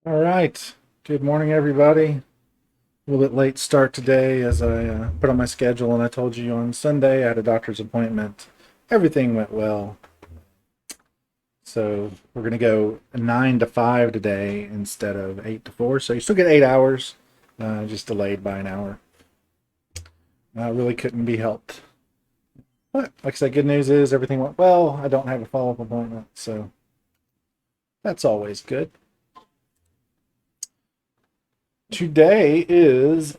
All right. Good morning, everybody. A little bit late start today as I put on my schedule, and I told you on Sunday I had a doctor's appointment. Everything went well. So we're going to go 9 to 5 today instead of 8 to 4. So you still get 8 hours, just delayed by an hour. Really couldn't be helped. But like I said, good news is everything went well. I don't have a follow-up appointment, so that's always good. Today is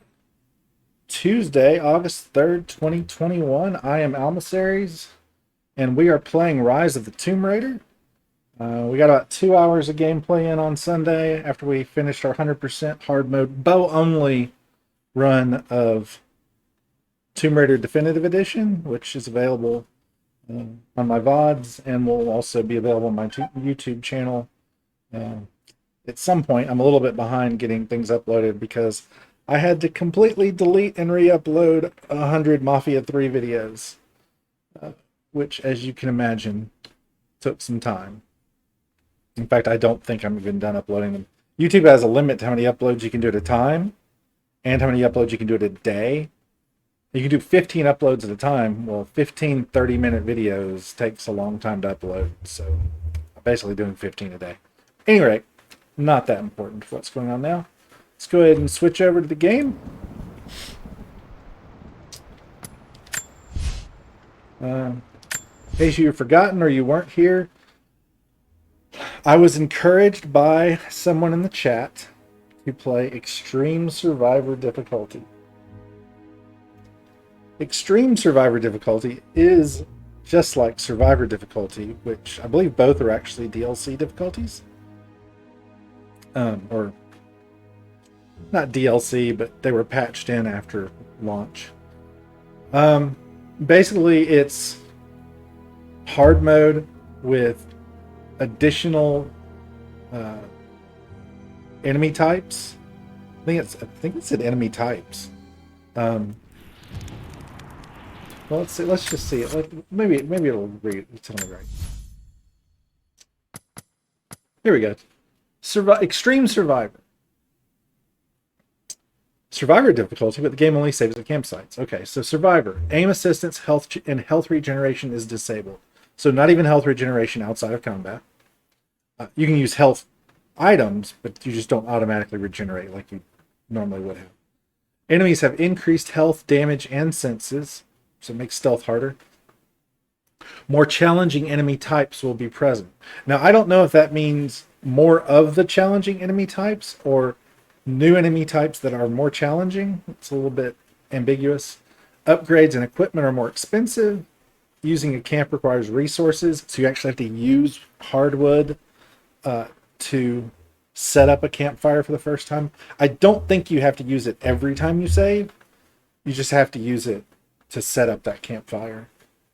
Tuesday, August 3rd, 2021. I am Almasaries, and we are playing Rise of the Tomb Raider. We got about 2 hours of gameplay in on Sunday after we finished our 100% hard mode bow only run of Tomb Raider Definitive Edition, which is available on my VODs and will also be available on my YouTube channel. At some point, I'm a little bit behind getting things uploaded because I had to completely delete and re-upload 100 Mafia 3 videos, which, as you can imagine, took some time. In fact, I don't think I'm even done uploading them. YouTube has a limit to how many uploads you can do at a time and how many uploads you can do at a day. You can do 15 uploads at a time. Well, 15 30-minute videos takes a long time to upload, so I'm basically doing 15 a day. Anyway, not that important for what's going on now. Let's go ahead and switch over to the game. In case you've forgotten or you weren't here, I was encouraged by someone in the chat to play Extreme Survivor difficulty. Extreme Survivor difficulty is just like Survivor difficulty, which I believe both are actually DLC difficulties. Or not DLC, but they were patched in after launch. Basically, it's hard mode with additional enemy types. I think it said enemy types. Well, let's see. Let's just see it. Maybe it'll read. Tell me right. Here we go. Extreme Survivor. Survivor difficulty, but the game only saves at campsites. Okay, so Survivor. Aim assistance, and health regeneration is disabled. So not even health regeneration outside of combat. You can use health items, but you just don't automatically regenerate like you normally would have. Enemies have increased health, damage, and senses, so it makes stealth harder. More challenging enemy types will be present. Now, I don't know if that means more of the challenging enemy types or new enemy types that are more challenging. It's a little bit ambiguous. Upgrades and equipment are more expensive. Using a camp requires resources, so you actually have to use hardwood to set up a campfire for the first time. I don't think you have to use it every time you save. You just have to use it to set up that campfire.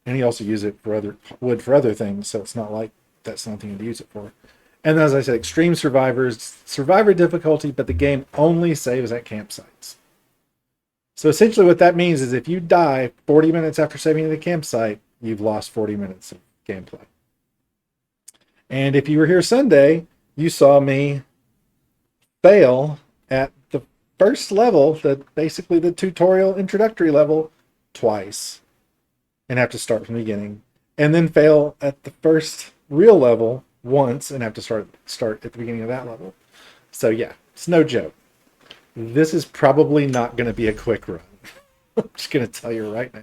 And you also use it for wood for other things, so it's not like that's nothing to use it for. And as I said, Extreme Survivor difficulty, but the game only saves at campsites. So essentially what that means is if you die 40 minutes after saving at the campsite, you've lost 40 minutes of gameplay. And if you were here Sunday, you saw me fail at the first level, basically the tutorial introductory level, twice. And have to start from the beginning. And then fail at the first real level once and have to start at the beginning of that level. So yeah, it's no joke. This is probably not going to be a quick run. I'm just going to tell you right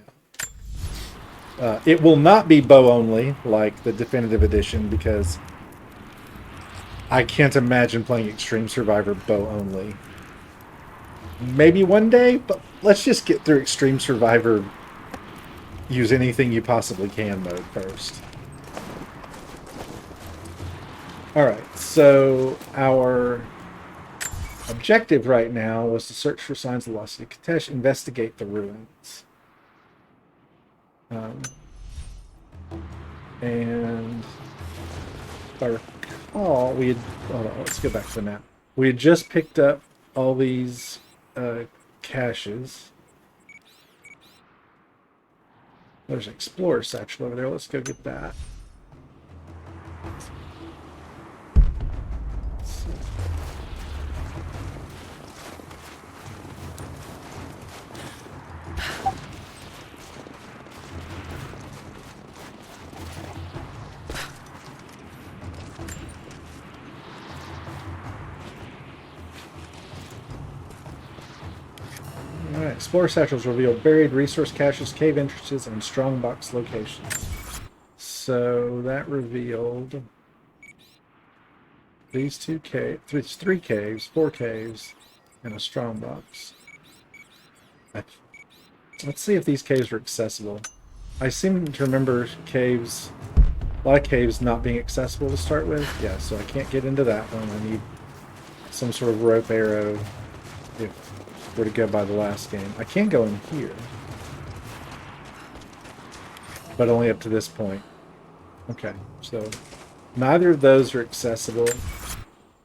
now. It will not be bow only like the Definitive Edition because I can't imagine playing Extreme Survivor bow only. Maybe one day, but let's just get through Extreme Survivor use anything you possibly can mode first. Alright, so our objective right now was to search for signs of lost city, Katesh, investigate the ruins. And if I recall, hold on, let's go back to the map. We had just picked up all these caches. There's an explorer satchel over there. Let's go get that. Explorer satchels reveal buried resource caches, cave entrances, and strongbox locations. So that revealed these two caves, three caves, 4 caves, and a strongbox. Let's see if these caves are accessible. I seem to remember caves, a lot of caves not being accessible to start with. Yeah, so I can't get into that one. I need some sort of rope arrow if we're to go by the last game. I can go in here, but only up to this point. Okay, so neither of those are accessible.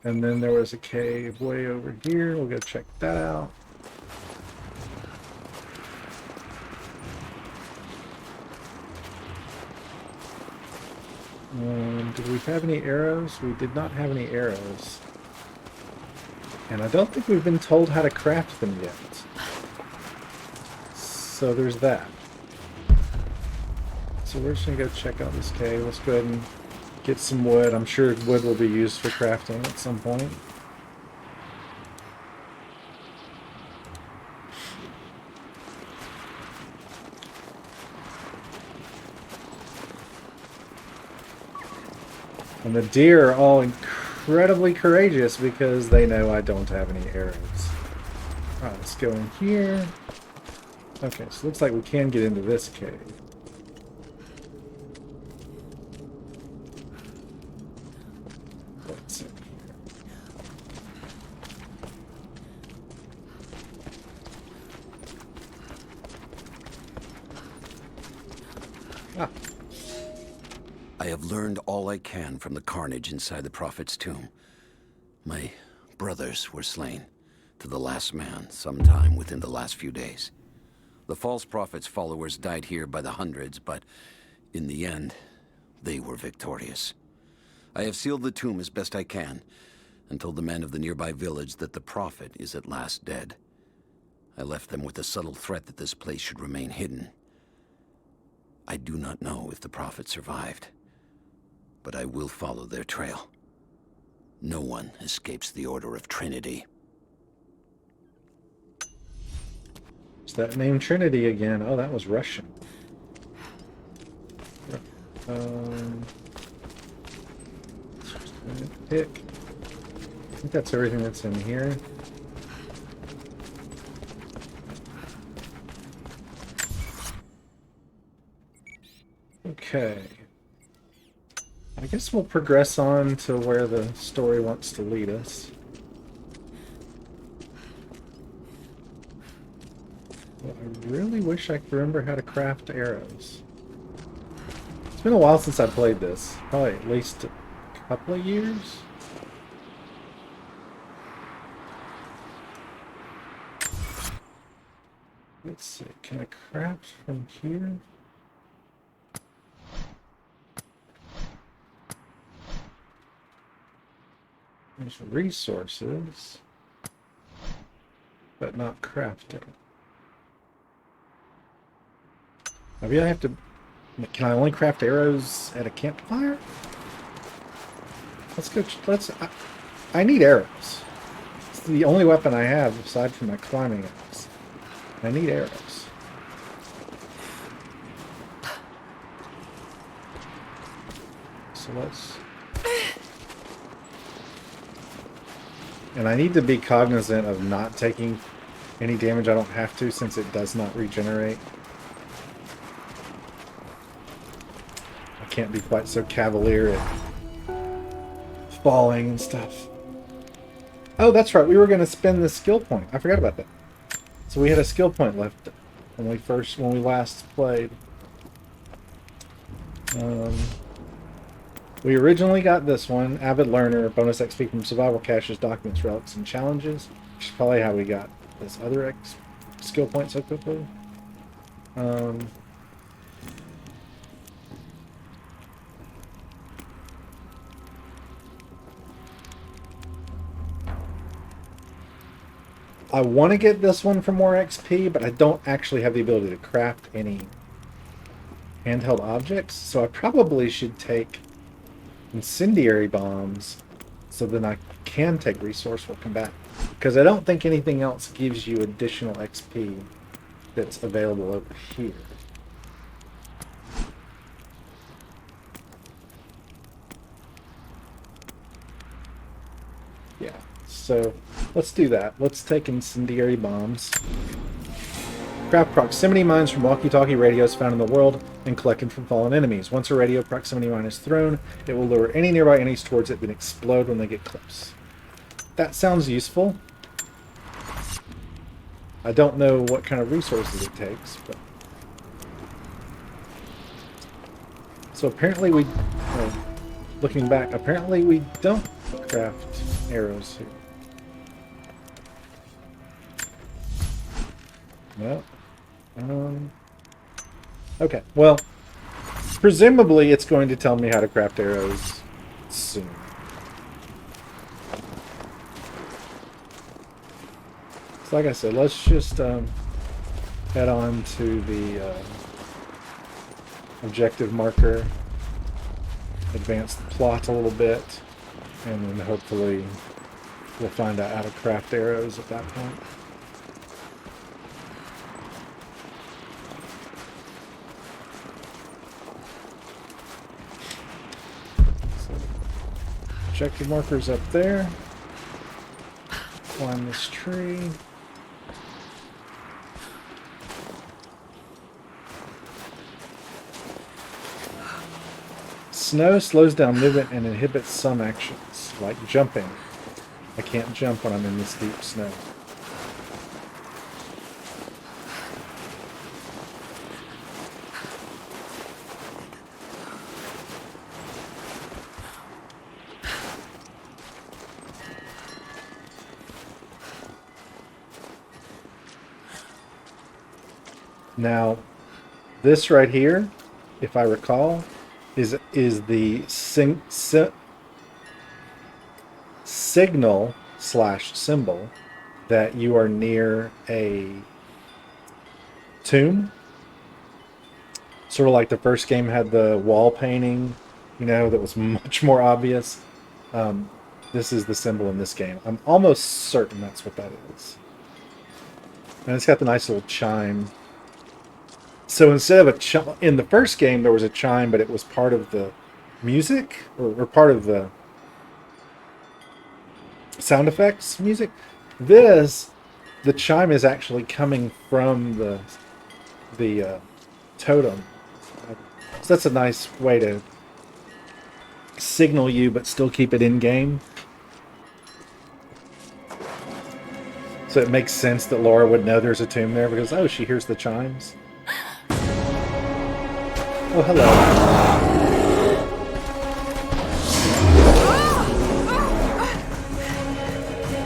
And then there was a cave way over here. We'll go check that out. Did we have any arrows? We did not have any arrows. And I don't think we've been told how to craft them yet. So there's that. So we're just going to go check out this cave. Let's go ahead and get some wood. I'm sure wood will be used for crafting at some point. And the deer are all incredibly courageous because they know I don't have any arrows. Alright, let's go in here. Okay, so it looks like we can get into this cave. Let's see. Ah. I have learned all I can from the carnage inside the Prophet's tomb. My brothers were slain, to the last man, sometime within the last few days. The false Prophet's followers died here by the hundreds, but in the end, they were victorious. I have sealed the tomb as best I can, and told the men of the nearby village that the Prophet is at last dead. I left them with the subtle threat that this place should remain hidden. I do not know if the Prophet survived, but I will follow their trail. No one escapes the Order of Trinity. It's that name Trinity again. Oh, that was Russian. Pick. I think that's everything that's in here. Okay. I guess we'll progress on to where the story wants to lead us. Well, I really wish I could remember how to craft arrows. It's been a while since I played this. Probably at least a couple of years. Let's see. Can I craft from here? There's resources, but not crafting. Maybe I have to... Can I only craft arrows at a campfire? Let's go... I need arrows. It's the only weapon I have aside from my climbing axe. I need arrows. So let's... And I need to be cognizant of not taking any damage I don't have to, since it does not regenerate. I can't be quite so cavalier at falling and stuff. Oh, that's right. We were going to spend the skill point. I forgot about that. So we had a skill point left when we last played. We originally got this one, Avid Learner, bonus XP from survival caches, documents, relics, and challenges, which is probably how we got this other skill point so quickly. I want to get this one for more XP, but I don't actually have the ability to craft any handheld objects, so I probably should take incendiary bombs so then I can take resourceful combat, because I don't think anything else gives you additional XP that's available over here. Yeah, so let's do that. Let's take incendiary bombs. Craft proximity mines from walkie-talkie radios found in the world and collected from fallen enemies. Once a radio proximity mine is thrown, it will lure any nearby enemies towards it and explode when they get close. That sounds useful. I don't know what kind of resources it takes, but... So apparently we... looking back, apparently we don't craft arrows here. No. Okay, well, presumably it's going to tell me how to craft arrows soon. So like I said, let's just head on to the objective marker, advance the plot a little bit, and then hopefully we'll find out how to craft arrows at that point. Objective marker's up there. Climb this tree. Snow slows down movement and inhibits some actions, like jumping. I can't jump when I'm in this deep snow. Now, this right here, if I recall, is the signal / symbol that you are near a tomb. Sort of like the first game had the wall painting, you know, that was much more obvious. This is the symbol in this game. I'm almost certain that's what that is. And it's got the nice little chime. So instead of a chime, in the first game there was a chime, but it was part of the music, or part of the sound effects music. This, the chime is actually coming from the totem. So that's a nice way to signal you, but still keep it in game. So it makes sense that Laura would know there's a tomb there because, oh, she hears the chimes. Oh, hello.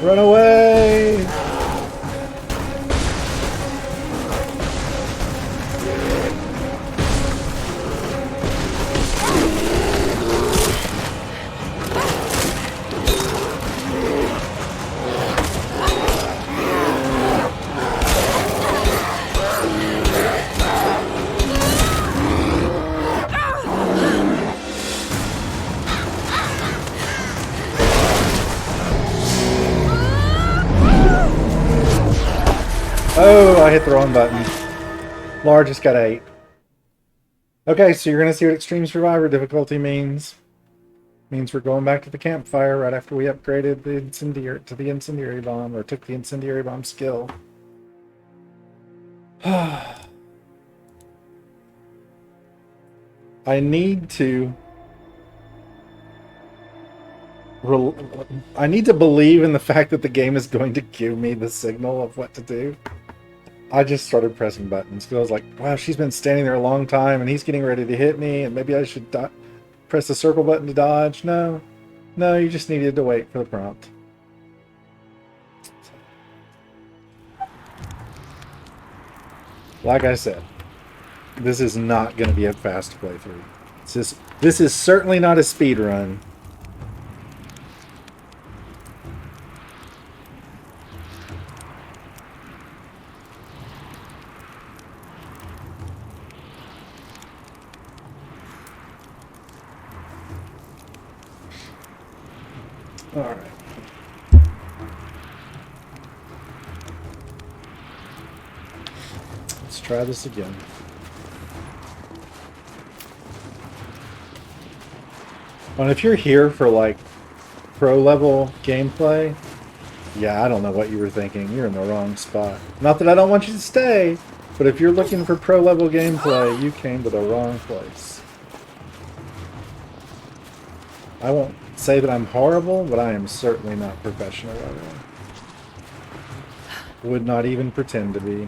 Run away! Oh, I hit the wrong button. Laura just got 8. Okay, so you're going to see what Extreme Survivor difficulty means. Means we're going back to the campfire right after we upgraded the incendiary bomb, or took the incendiary bomb skill. I need to believe in the fact that the game is going to give me the signal of what to do. I just started pressing buttons because I was like, wow, she's been standing there a long time and he's getting ready to hit me, and maybe I should press the circle button to dodge. No, you just needed to wait for the prompt. Like I said, this is not going to be a fast playthrough. This is certainly not a speed run. All right. Let's try this again. And if you're here for like pro level gameplay, yeah, I don't know what you were thinking. You're in the wrong spot. Not that I don't want you to stay, but if you're looking for pro level gameplay, you came to the wrong place. I won't say that I'm horrible, but I am certainly not professional at all. Would not even pretend to be.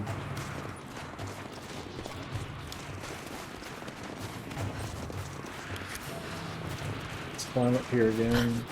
Let's climb up here again.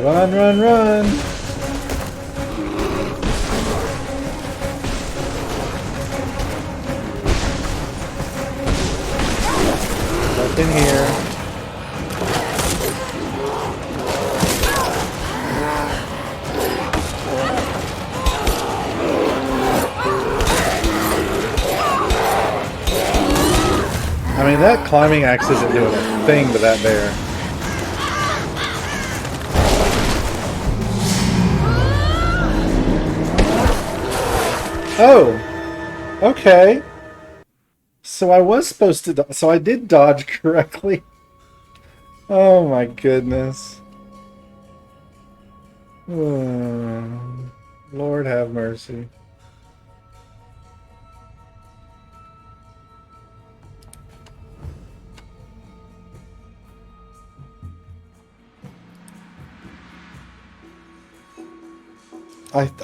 Run, run, run! Up in here. I mean, that climbing axe isn't doing a thing to that bear. Oh, okay. So I was supposed to, so I did dodge correctly. Oh my goodness. Lord have mercy.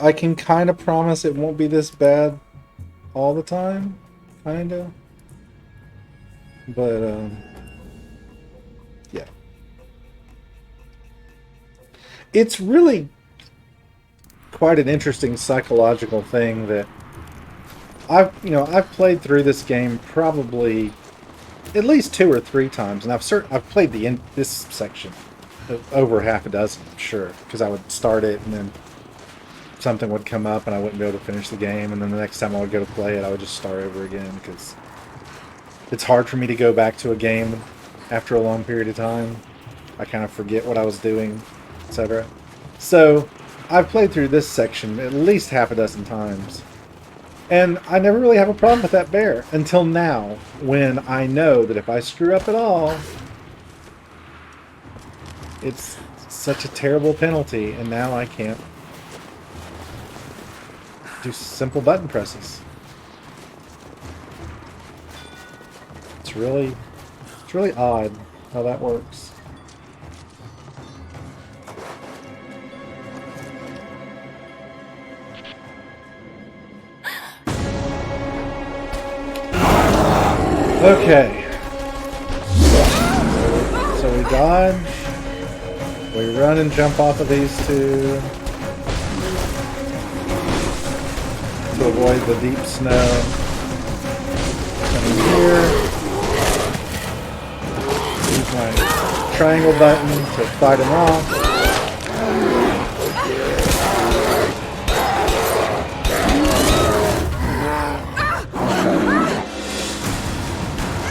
I can kind of promise it won't be this bad all the time, kind of. But, yeah. It's really quite an interesting psychological thing that I've played through this game probably at least 2 or 3 times, and I've played this section over half a dozen, I'm sure, because I would start it and then something would come up and I wouldn't be able to finish the game, and then the next time I would go to play it, I would just start over again, because it's hard for me to go back to a game after a long period of time. I kind of forget what I was doing, etc. So, I've played through this section at least half a dozen times, and I never really have a problem with that bear, until now, when I know that if I screw up at all, it's such a terrible penalty, and now I can't do simple button presses. It's really odd how that works. Okay. So we dodge. We run and jump off of these two to avoid the deep snow. Coming here. Use my triangle button to fight him off. Okay.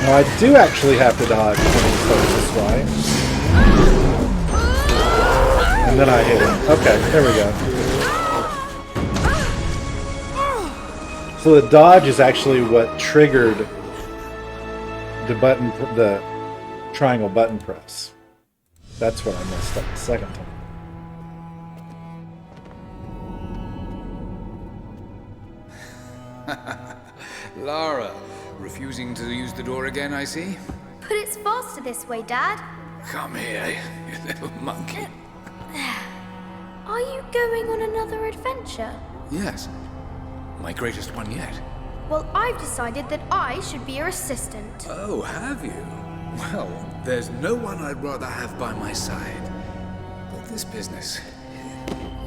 Now I do actually have to dodge when he's close this way. And then I hit him. Okay, there we go. So the dodge is actually what triggered the triangle button press. That's what I messed up the second time. Lara, refusing to use the door again, I see? But it's faster this way, Dad. Come here, you little monkey. Are you going on another adventure? Yes. My greatest one yet. Well, I've decided that I should be your assistant. Oh, have you? Well, there's no one I'd rather have by my side. But this business,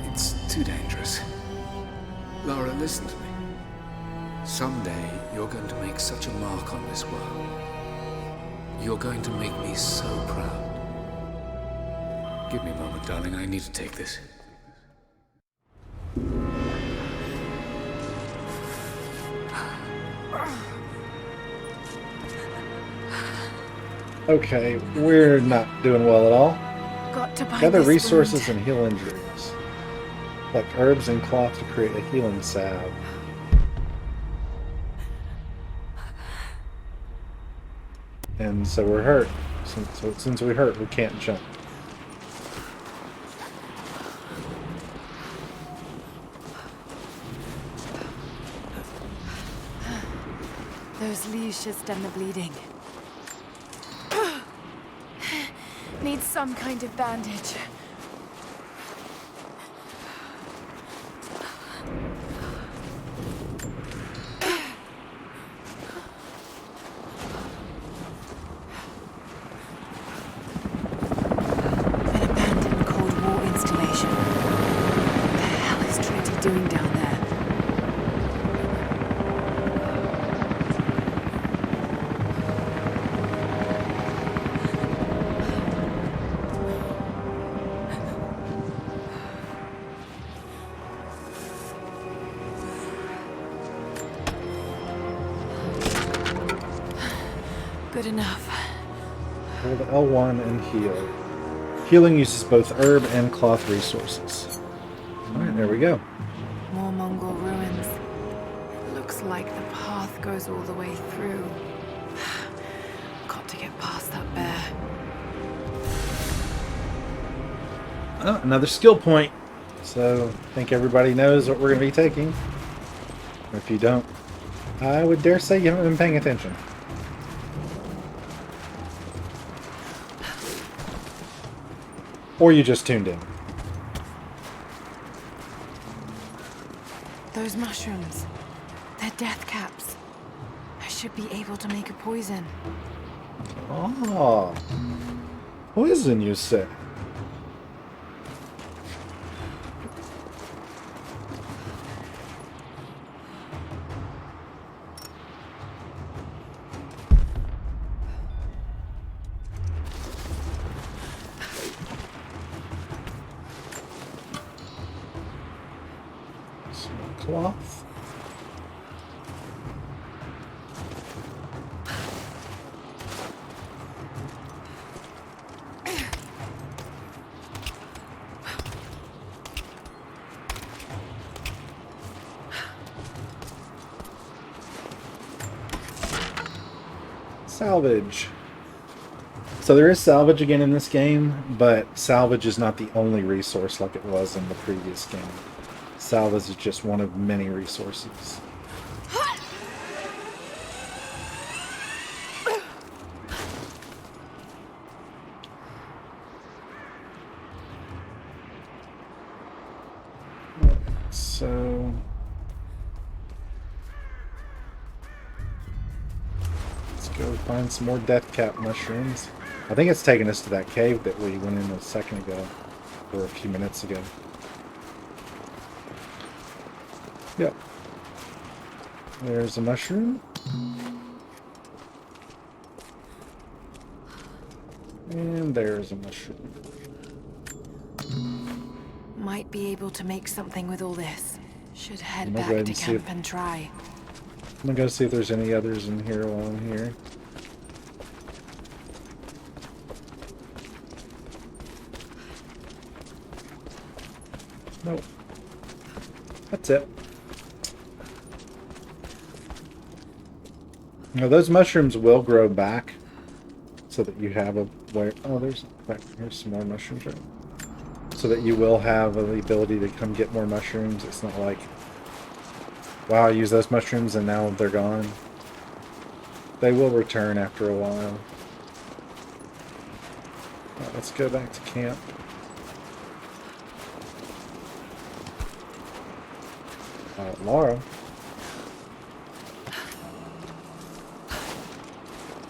it's too dangerous. Lara, listen to me. Someday, you're going to make such a mark on this world. You're going to make me so proud. Give me a moment, darling. I need to take this. Okay, we're not doing well at all. Got to buy Gather this resources wound. and heal injuries. Collect herbs and cloth to create a healing salve. And so we're hurt. Since we hurt, we can't jump. Those leaves should stem the bleeding. Need some kind of bandage. An abandoned Cold War installation. What the hell is Trinity doing down there? Good enough. Hold L1 and heal. Healing uses both herb and cloth resources. Alright, there we go. More Mongol ruins. Looks like the path goes all the way through. Got to get past that bear. Oh, another skill point. So, I think everybody knows what we're going to be taking. Or if you don't, I would dare say you haven't been paying attention. Or you just tuned in. Those mushrooms. They're death caps. I should be able to make a poison. Oh. Poison, you say? Cloth. Salvage. So there is salvage again in this game, but salvage is not the only resource like it was in the previous game. Salvage is just one of many resources. So let's go find some more death cap mushrooms. I think it's taking us to that cave that we went in a second ago, or a few minutes ago. Yep. There's a mushroom. And there's a mushroom. Might be able to make something with all this. Should head I'm gonna back go ahead to and see camp if- and try. I'm gonna go see if there's any others in here while I'm here. Nope. That's it. Now those mushrooms will grow back so that you have a where here's some more mushrooms right. So that you will have the ability to come get more mushrooms. It's not like, wow, I use those mushrooms and now they're gone. They will return after a while. Alright, let's go back to camp. Laura.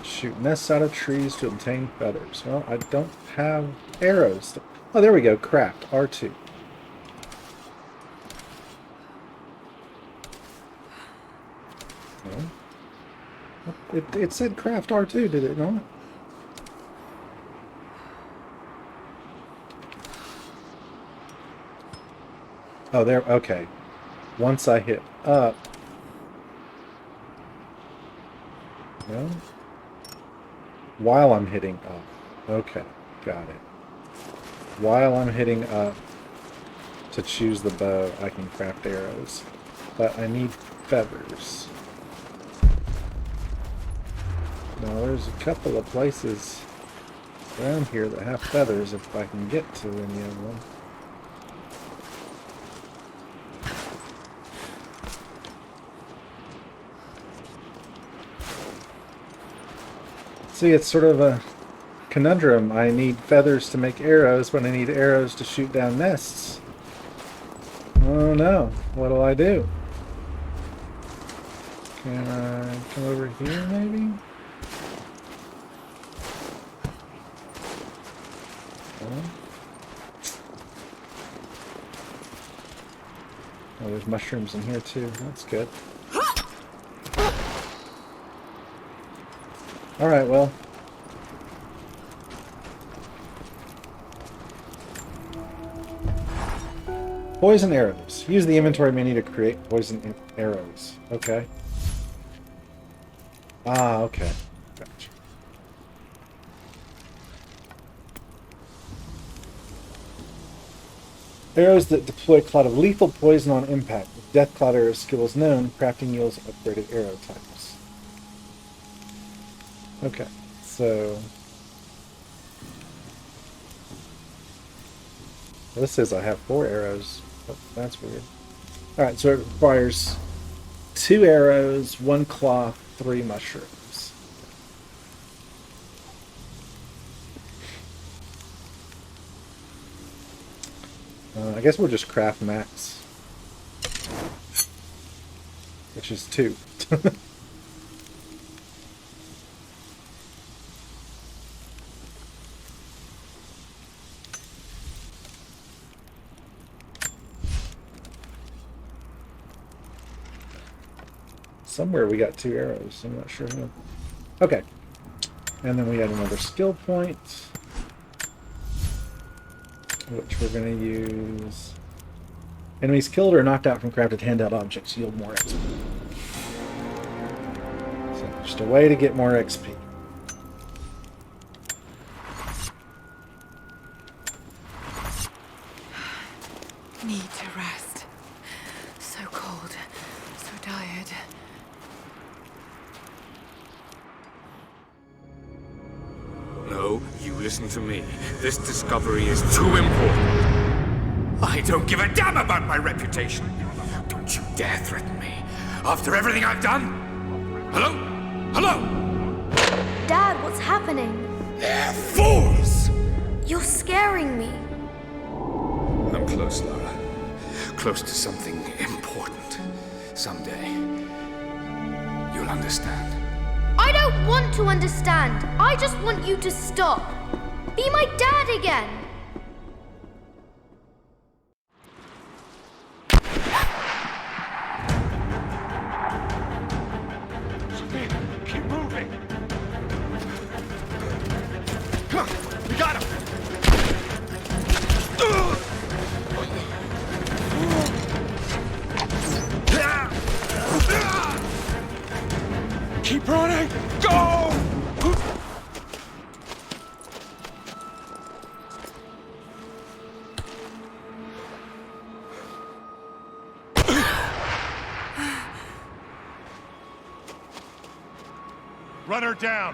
Shoot nests out of trees to obtain feathers. Well, I don't have arrows. Oh, there we go. Craft. R2. It said craft R2, did it not? Oh, there. Okay. Once I hit up. No? While I'm hitting up. Okay. Got it. While I'm hitting up to choose the bow, I can craft arrows. But I need feathers. Now, there's a couple of places around here that have feathers if I can get to any of them. See, it's sort of a conundrum. I need feathers to make arrows, but I need arrows to shoot down nests. Oh no, what'll I do? Can I come over here, maybe? Oh, there's mushrooms in here too. That's good. Alright, well. Poison arrows. Use the inventory menu to create poison arrows. Okay. Ah, okay. Gotcha. Arrows that deploy a cloud of lethal poison on impact. If Death Cloud arrow skill is known, crafting yields upgraded arrow types. Okay, so this says I have 4 arrows. Oh, that's weird. Alright, so it requires 2 arrows, 1 cloth, 3 mushrooms. I guess we'll just craft max, which is 2. Somewhere we got 2 arrows. I'm not sure how. Okay. And then we had another skill point, which we're going to use. Enemies killed or knocked out from crafted handheld objects yield more XP. So just a way to get more XP. Need to rest. So cold. So tired. No, you listen to me. This discovery is too important. I don't give a damn about my reputation. Don't you dare threaten me. After everything I've done? Hello? Hello? Dad, what's happening? They're fools! You're scaring me. I'm close, Lara. Close to something important. Someday, you'll understand. I don't want to understand. I just want you to stop. Be my dad again. Keep moving! We got him! Keep running! Go! Run her down!